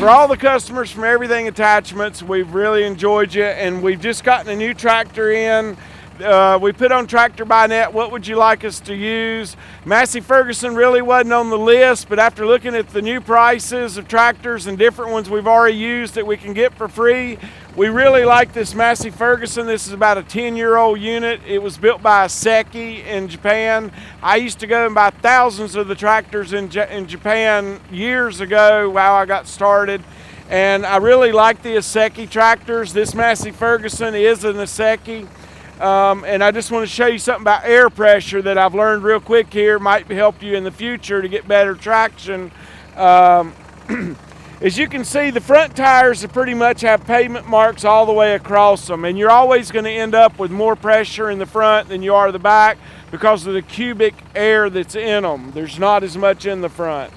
For all the customers from Everything Attachments, we've really enjoyed you, and we've just gotten a new tractor in. We put on Tractor by Net, what would you like us to use? Massey Ferguson really wasn't on the list, but after looking at the new prices of tractors and different ones we've already used that we can get for free, we really like this Massey Ferguson. This is about a 10-year-old unit. It was built by a Seki in Japan. I used to go and buy thousands of the tractors in Japan years ago while I got started. And I really like the Seki tractors. This Massey Ferguson is an Seki. And I just want to show you something about air pressure that I've learned real quick here. Might help you in the future to get better traction. As you can see, the front tires pretty much have pavement marks all the way across them, and you're always going to end up with more pressure in the front than you are the back because of the cubic air that's in them. There's not as much in the front.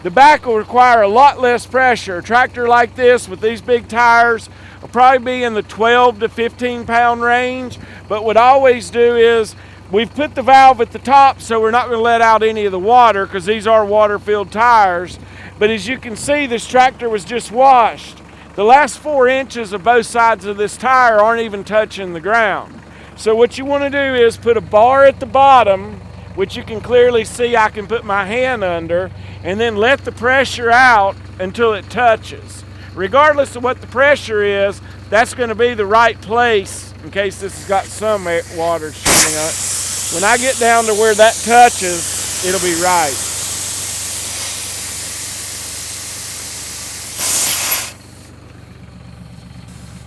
The back will require a lot less pressure. A tractor like this with these big tires will probably be in the 12 to 15 pound range, but what I always do is we've put the valve at the top so we're not going to let out any of the water because these are water-filled tires. But as you can see, this tractor was just washed. The last 4 inches of both sides of this tire aren't even touching the ground. So what you want to do is put a bar at the bottom, which you can clearly see I can put my hand under, and then let the pressure out until it touches. Regardless of what the pressure is, that's going to be the right place in case this has got some water shooting up. When I get down to where that touches, it'll be right.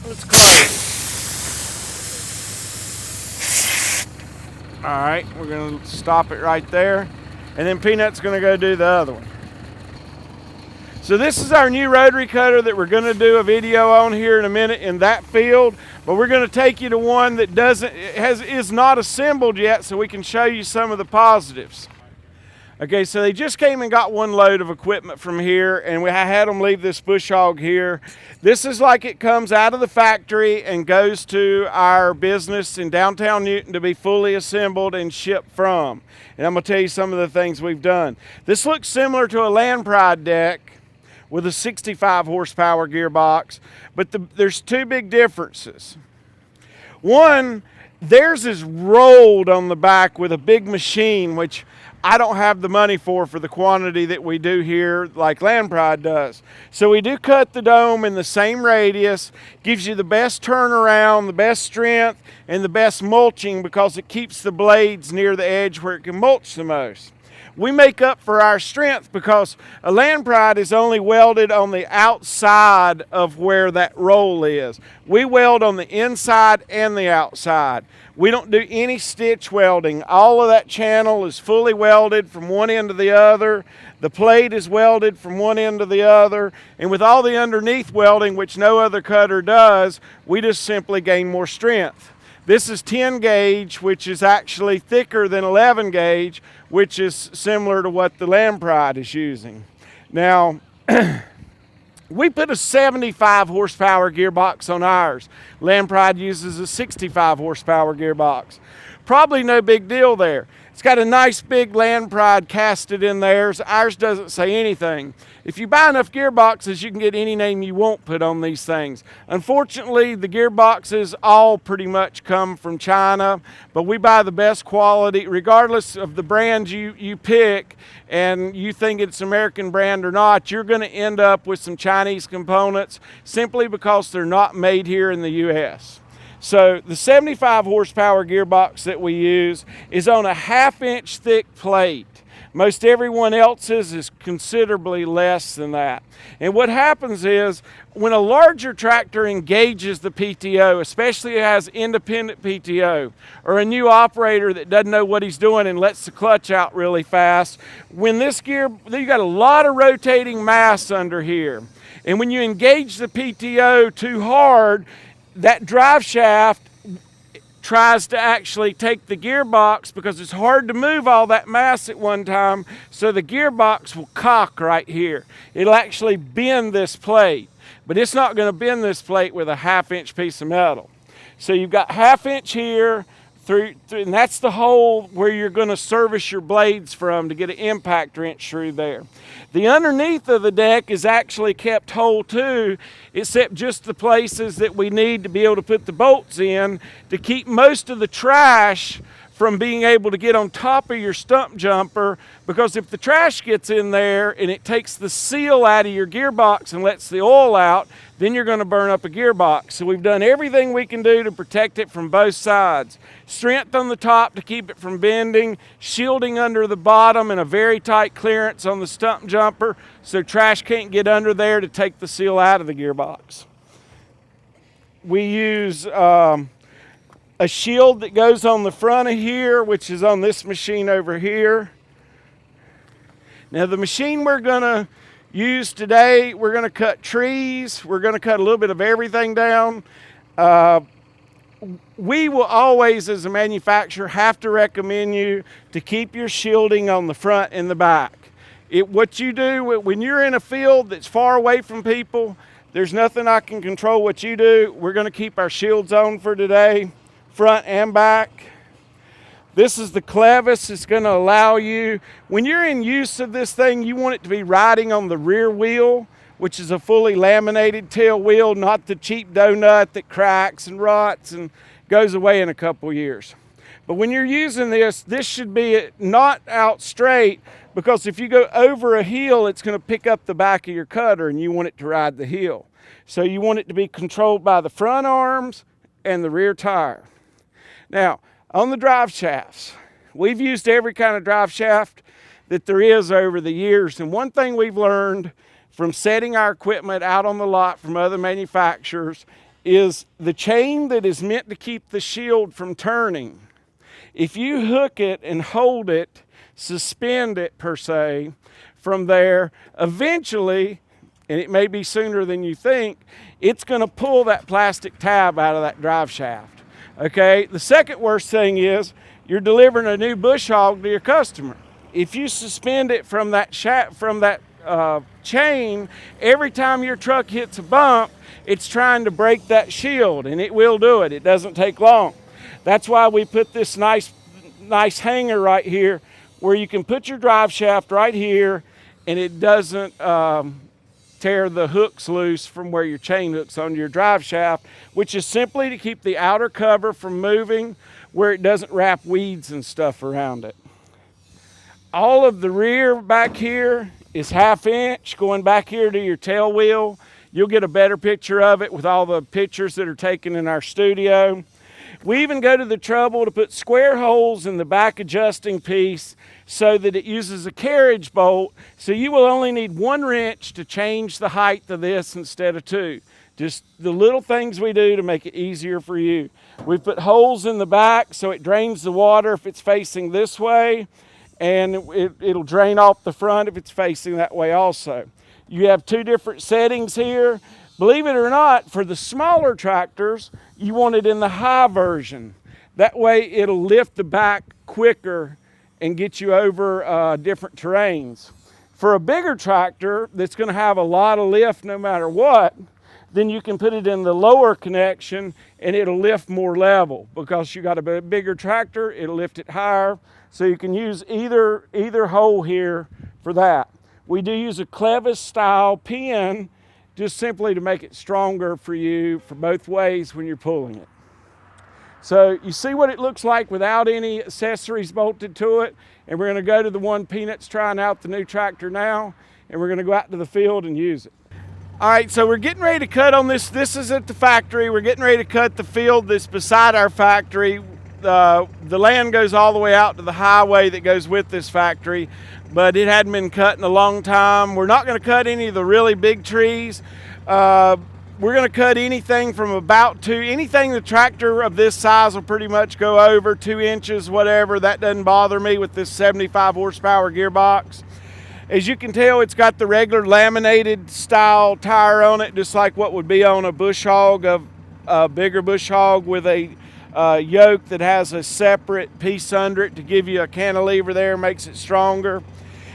Let's close. All right, we're going to stop it right there, and then Peanut's going to go do the other one. So this is our new rotary cutter that we're going to do a video on here in a minute in that field, but we're going to take you to one that is not assembled yet so we can show you some of the positives. Okay, so they just came and got one load of equipment from here, and I had them leave this bush hog here. This is like it comes out of the factory and goes to our business in downtown Newton to be fully assembled and shipped from. And I'm going to tell you some of the things we've done. This looks similar to a Land Pride deck with a 65 horsepower gearbox, but there's two big differences. One, theirs is rolled on the back with a big machine, which I don't have the money for the quantity that we do here like Land Pride does. So we do cut the dome in the same radius, gives you the best turnaround, the best strength, and the best mulching because it keeps the blades near the edge where it can mulch the most. We make up for our strength because a Land Pride is only welded on the outside of where that roll is. We weld on the inside and the outside. We don't do any stitch welding. All of that channel is fully welded from one end to the other. The plate is welded from one end to the other. And with all the underneath welding, which no other cutter does, we just simply gain more strength. This is 10 gauge, which is actually thicker than 11 gauge, which is similar to what the Land Pride is using. Now, we put a 75 horsepower gearbox on ours. Land Pride uses a 65 horsepower gearbox. Probably no big deal there. It's got a nice big Land Pride casted in theirs. Ours doesn't say anything. If you buy enough gearboxes, you can get any name you want put on these things. Unfortunately, the gearboxes all pretty much come from China, but we buy the best quality, regardless of the brand you pick, and you think it's American brand or not, you're going to end up with some Chinese components simply because they're not made here in the U.S. So the 75 horsepower gearbox that we use is on a 1/2 inch thick plate. Most everyone else's is considerably less than that. And what happens is when a larger tractor engages the PTO, especially if it has independent PTO, or a new operator that doesn't know what he's doing and lets the clutch out really fast, when this gear, you got a lot of rotating mass under here. And when you engage the PTO too hard, that drive shaft tries to actually take the gearbox because it's hard to move all that mass at one time, so the gearbox will cock right here. It'll actually bend this plate, but it's not going to bend this plate with a 1/2 inch piece of metal. So you've got 1/2 inch here, and that's the hole where you're going to service your blades from to get an impact wrench through there. The underneath of the deck is actually kept whole too, except just the places that we need to be able to put the bolts in to keep most of the trash from being able to get on top of your stump jumper, because if the trash gets in there and it takes the seal out of your gearbox and lets the oil out, then you're going to burn up a gearbox. So we've done everything we can do to protect it from both sides. Strength on the top to keep it from bending, shielding under the bottom, and a very tight clearance on the stump jumper so trash can't get under there to take the seal out of the gearbox. We use a shield that goes on the front of here, which is on this machine over here. Now the machine we're gonna use today, we're gonna cut trees, we're gonna cut a little bit of everything down. We will always, as a manufacturer, have to recommend you to keep your shielding on the front and the back. What you do when you're in a field that's far away from people, there's nothing I can control what you do. We're gonna keep our shields on for today, front and back. This is the clevis. It's going to allow you, when you're in use of this thing, you want it to be riding on the rear wheel, which is a fully laminated tail wheel, not the cheap donut that cracks and rots and goes away in a couple years. But when you're using this, this should be not out straight, because if you go over a hill, it's going to pick up the back of your cutter and you want it to ride the hill. So you want it to be controlled by the front arms and the rear tire. Now, on the drive shafts, we've used every kind of drive shaft that there is over the years. And one thing we've learned from setting our equipment out on the lot from other manufacturers is the chain that is meant to keep the shield from turning. If you hook it and hold it, suspend it per se, from there, eventually, and it may be sooner than you think, it's going to pull that plastic tab out of that drive shaft. Okay, the second worst thing is you're delivering a new bush hog to your customer. If you suspend it from that chain, every time your truck hits a bump, it's trying to break that shield, and it will do it. It doesn't take long. That's why we put this nice hanger right here where you can put your drive shaft right here, and it doesn't tear the hooks loose from where your chain hooks onto your drive shaft, which is simply to keep the outer cover from moving where it doesn't wrap weeds and stuff around it. All of the rear back here is 1/2 inch going back here to your tail wheel. You'll get a better picture of it with all the pictures that are taken in our studio. We even go to the trouble to put square holes in the back adjusting piece so that it uses a carriage bolt, so you will only need 1 wrench to change the height of this instead of 2. Just the little things we do to make it easier for you. We put holes in the back so it drains the water if it's facing this way, and it'll drain off the front if it's facing that way also. You have 2 different settings here. Believe it or not, for the smaller tractors, you want it in the high version. That way it'll lift the back quicker and get you over different terrains. For a bigger tractor that's going to have a lot of lift no matter what, then you can put it in the lower connection and it'll lift more level. Because you got a bigger tractor, it'll lift it higher. So you can use either hole here for that. We do use a clevis style pin just simply to make it stronger for you for both ways when you're pulling it. So you see what it looks like without any accessories bolted to it. And we're going to go to the one Peanut's trying out the new tractor now, and we're going to go out to the field and use it. All right, so we're getting ready to cut on this. This is at the factory. We're getting ready to cut the field that's beside our factory. The land goes all the way out to the highway that goes with this factory, but it hadn't been cut in a long time. We're not going to cut any of the really big trees. We're going to cut anything from about anything the tractor of this size will pretty much go over 2 inches, whatever. That doesn't bother me with this 75 horsepower gearbox. As you can tell, it's got the regular laminated style tire on it, just like what would be on a bush hog, a bigger bush hog with a yoke that has a separate piece under it to give you a cantilever there, makes it stronger.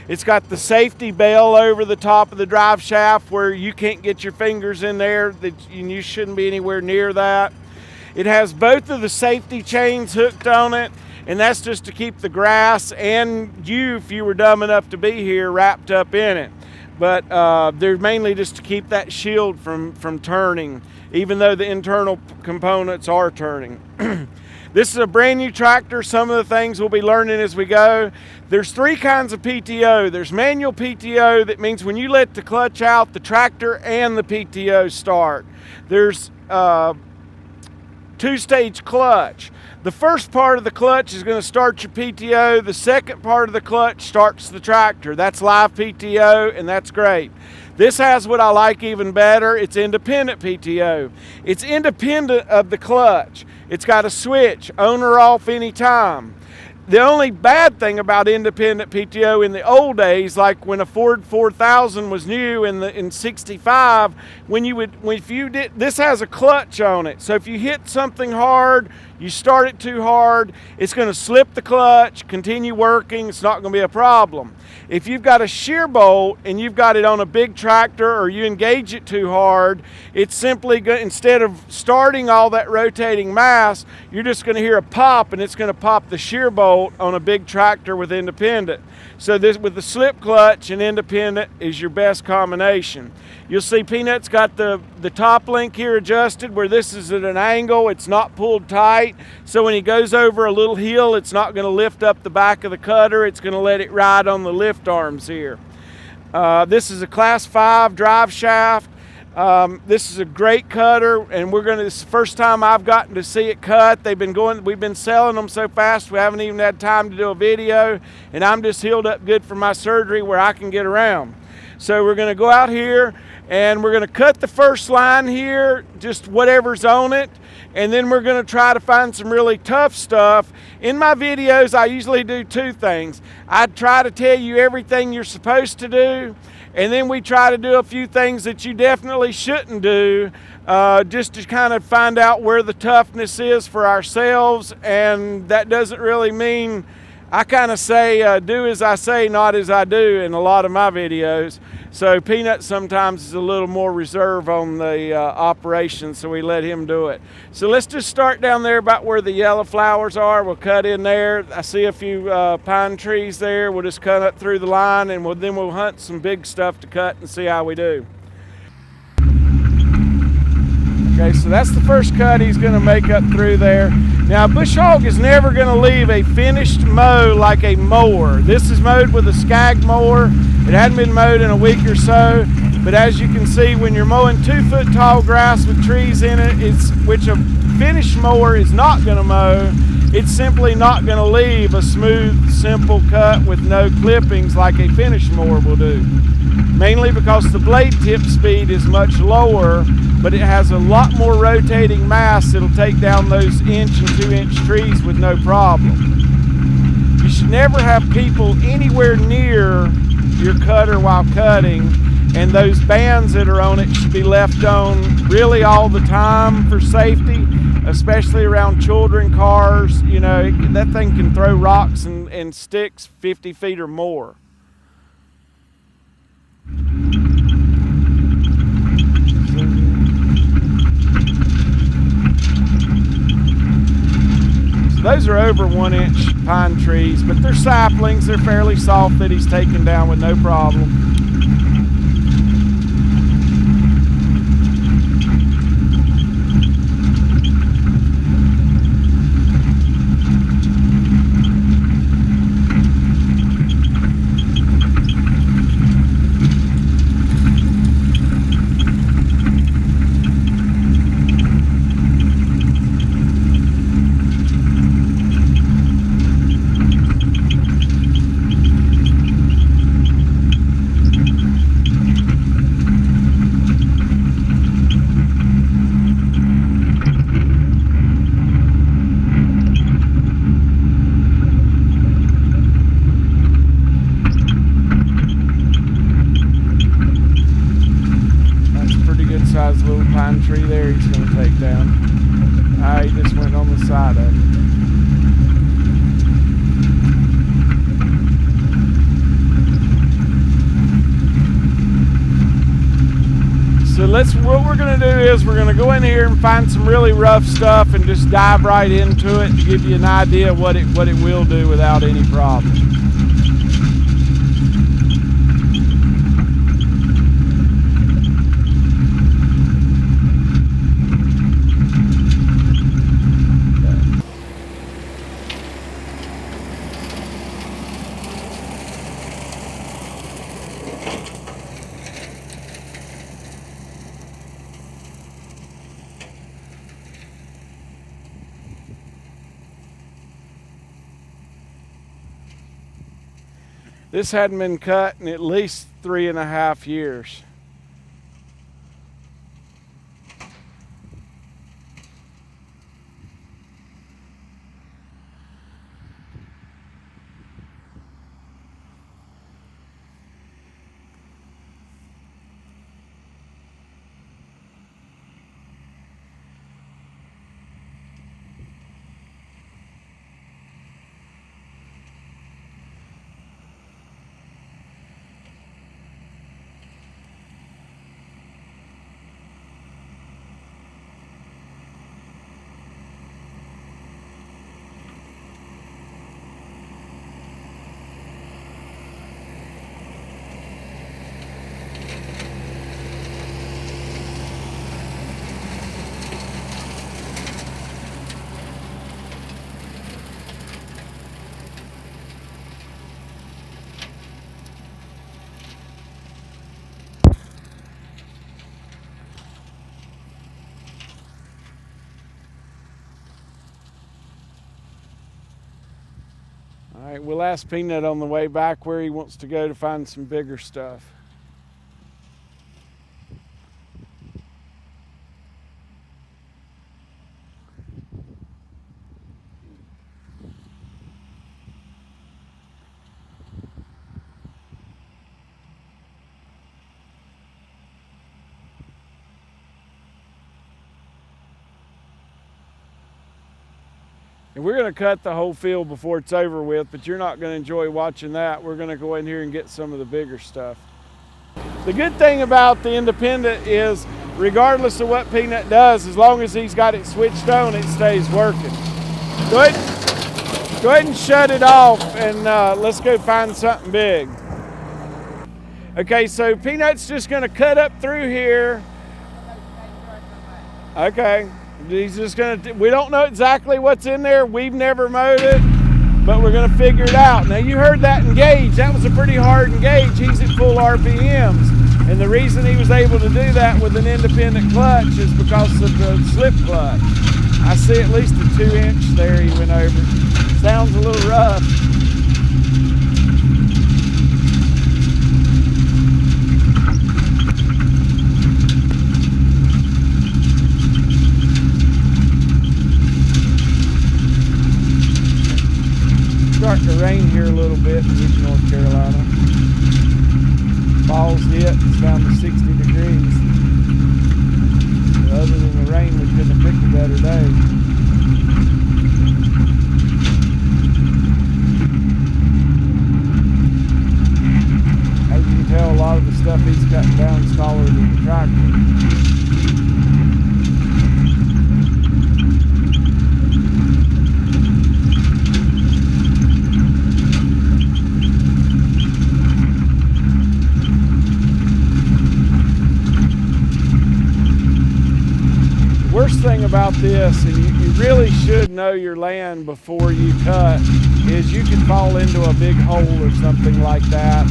It's got the safety bell over the top of the drive shaft where you can't get your fingers in there, and you shouldn't be anywhere near that. It has both of the safety chains hooked on it, and that's just to keep the grass and you, if you were dumb enough to be here, wrapped up in it. But they're mainly just to keep that shield from turning, even though the internal components are turning. This is a brand new tractor. Some of the things we'll be learning as we go. There's three kinds of PTO. There's manual PTO, that means when you let the clutch out, the tractor and the PTO start. There's two-stage clutch. The first part of the clutch is going to start your PTO. The second part of the clutch starts the tractor. That's live PTO, and that's great. This has what I like even better. It's independent PTO. It's independent of the clutch. It's got a switch, on or off anytime. The only bad thing about independent PTO in the old days, like when a Ford 4000 was new in '65, this has a clutch on it. So if you hit something hard, you start it too hard, it's going to slip the clutch, continue working, it's not going to be a problem. If you've got a shear bolt and you've got it on a big tractor or you engage it too hard, it's simply instead of starting all that rotating mass, you're just going to hear a pop, and it's going to pop the shear bolt on a big tractor with independent. So this, with the slip clutch and independent, is your best combination. You'll see Peanut's got the top link here adjusted where this is at an angle. It's not pulled tight. So when he goes over a little hill, it's not going to lift up the back of the cutter. It's going to let it ride on the lift arms here. This is a Class 5 drive shaft. This is a great cutter, and this is the first time I've gotten to see it cut. We've been selling them so fast we haven't even had time to do a video, and I'm just healed up good from my surgery where I can get around. So we're going to go out here and we're going to cut the first line here, just whatever's on it, and then we're going to try to find some really tough stuff. In my videos, I usually do two things. I try to tell you everything you're supposed to do, and then we try to do a few things that you definitely shouldn't do, just to kind of find out where the toughness is for ourselves. And that doesn't really mean, I kind of say, do as I say, not as I do in a lot of my videos. So Peanut sometimes is a little more reserved on the operation, so we let him do it. So let's just start down there about where the yellow flowers are. We'll cut in there. I see a few pine trees there. We'll just cut up through the line, and then we'll hunt some big stuff to cut and see how we do. Okay, so that's the first cut he's going to make up through there. Now, a bush hog is never going to leave a finished mow like a mower. This is mowed with a Skag mower. It hadn't been mowed in a week or so, but as you can see, when you're mowing 2-foot tall grass with trees in it, which a finished mower is not going to mow, it's simply not going to leave a smooth, simple cut with no clippings like a finished mower will do. Mainly because the blade tip speed is much lower, but it has a lot more rotating mass. It'll take down those 1- and 2-inch trees with no problem. You should never have people anywhere near your cutter while cutting, and those bands that are on it should be left on really all the time for safety, especially around children, cars. You know, that thing can throw rocks and sticks 50 feet or more. Those are over 1-inch pine trees, but they're saplings. They're fairly soft that he's taken down with no problem. Little pine tree there he's going to take down. He just went on the side of it. So what we're gonna do is we're gonna go in here and find some really rough stuff and just dive right into it to give you an idea of what it will do without any problem. This hadn't been cut in at least 3.5 years. All right, we'll ask Peanut on the way back where he wants to go to find some bigger stuff. And we're going to cut the whole field before it's over with, but you're not going to enjoy watching that. We're going to go in here and get some of the bigger stuff. The good thing about the Independent is, regardless of what Peanut does, as long as he's got it switched on, it stays working. Go ahead and shut it off, and let's go find something big. Okay, so Peanut's just going to cut up through here. Okay. He's just we don't know exactly what's in there. We've never mowed it, but we're gonna figure it out. Now you heard that engage. That was a pretty hard engage. He's at full RPMs. And the reason he was able to do that with an independent clutch is because of the slip clutch. I see at least a 2-inch there he went over. Sounds a little rough. Starting to rain here a little bit in North Carolina. Fall's hit, it's down to 60 degrees. Other than the rain, we couldn't have picked a better day. As you can tell, a lot of the stuff he's cutting down is taller than the tractor. Worst thing about this, and you really should know your land before you cut, is you can fall into a big hole or something like that,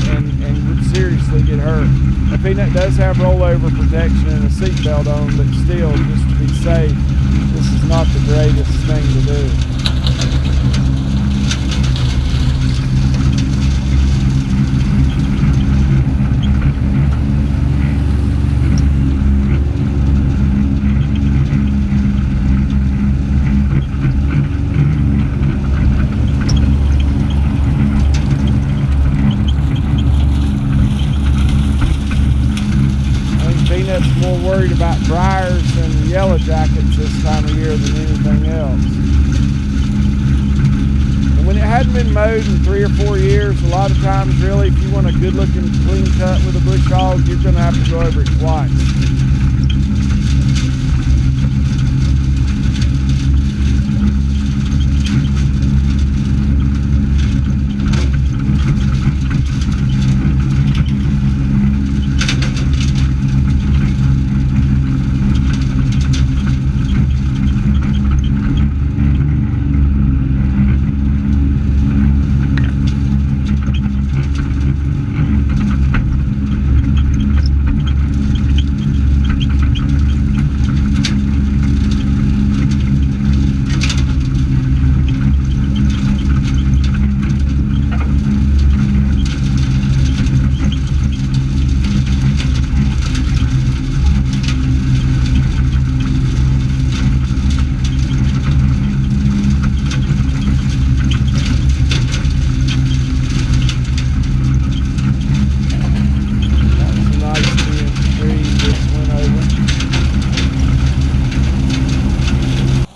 and seriously get hurt. A Peanut does have rollover protection and a seatbelt on, but still, just to be safe, this is not the greatest thing to do. Peanut's more worried about briars and yellow jackets this time of year than anything else. when it hadn't been mowed in 3 or 4 years, a lot of times really if you want a good looking clean cut with a bush hog, you're going to have to go over it twice.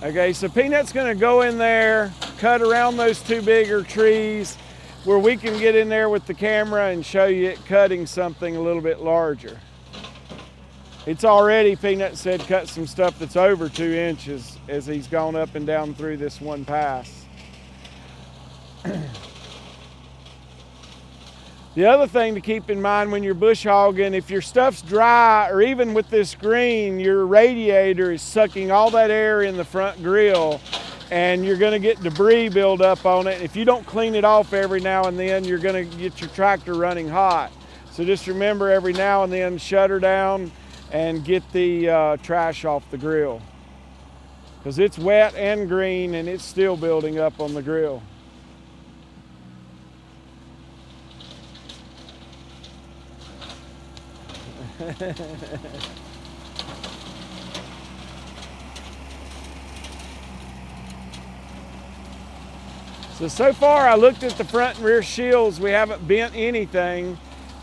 Okay, so Peanut's gonna go in there, cut around those 2 bigger trees where we can get in there with the camera and show you it cutting something a little bit larger. It's already, Peanut said, cut some stuff that's over 2 inches as he's gone up and down through this one pass. The other thing to keep in mind when you're bush hogging, if your stuff's dry, or even with this green, your radiator is sucking all that air in the front grill and you're gonna get debris build up on it. If you don't clean it off every now and then, you're gonna get your tractor running hot. So just remember every now and then, shut her down and get the trash off the grill. Because it's wet and green and it's still building up on the grill. So far I looked at the front and rear shields, we haven't bent anything.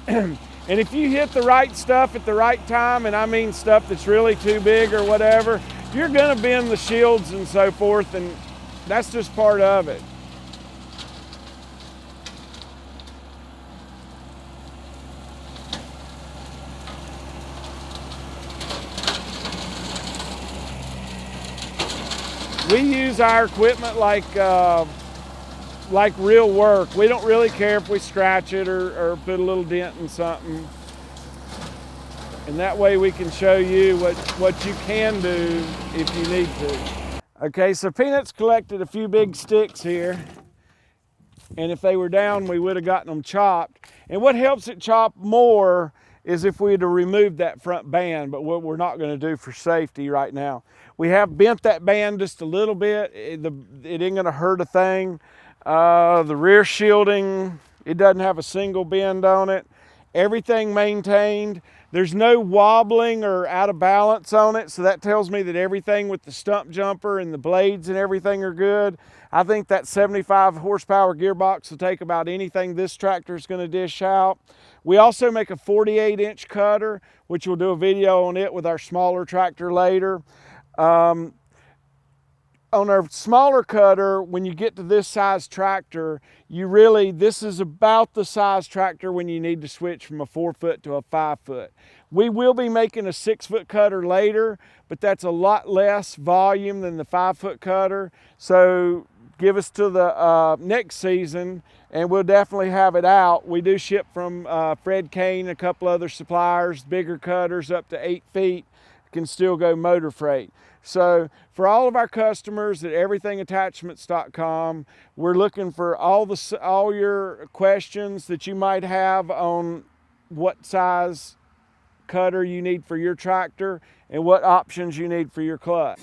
And if you hit the right stuff at the right time, and I mean stuff that's really too big or whatever, you're gonna bend the shields and so forth, and that's just part of it. We use our equipment like real work. We don't really care if we scratch it or put a little dent in something. And that way we can show you what you can do if you need to. Okay, so Peanut's collected a few big sticks here. And if they were down, we would have gotten them chopped. And what helps it chop more is if we had to remove that front band, but what we're not gonna do for safety right now. We have bent that band just a little bit. It ain't gonna hurt a thing. The rear shielding, it doesn't have a single bend on it. Everything maintained. There's no wobbling or out of balance on it, so that tells me that everything with the stump jumper and the blades and everything are good. I think that 75 horsepower gearbox will take about anything this tractor is gonna dish out. We also make a 48-inch cutter, which we'll do a video on it with our smaller tractor later. On our smaller cutter, when you get to this size tractor, this is about the size tractor when you need to switch from a 4-foot to a 5-foot. We will be making a 6-foot cutter later, but that's a lot less volume than the 5-foot cutter. So give us to the next season and we'll definitely have it out. We do ship from Fred Kane, a couple other suppliers, bigger cutters up to 8 feet, can still go motor freight. So for all of our customers at everythingattachments.com, we're looking for all your questions that you might have on what size cutter you need for your tractor and what options you need for your clutch.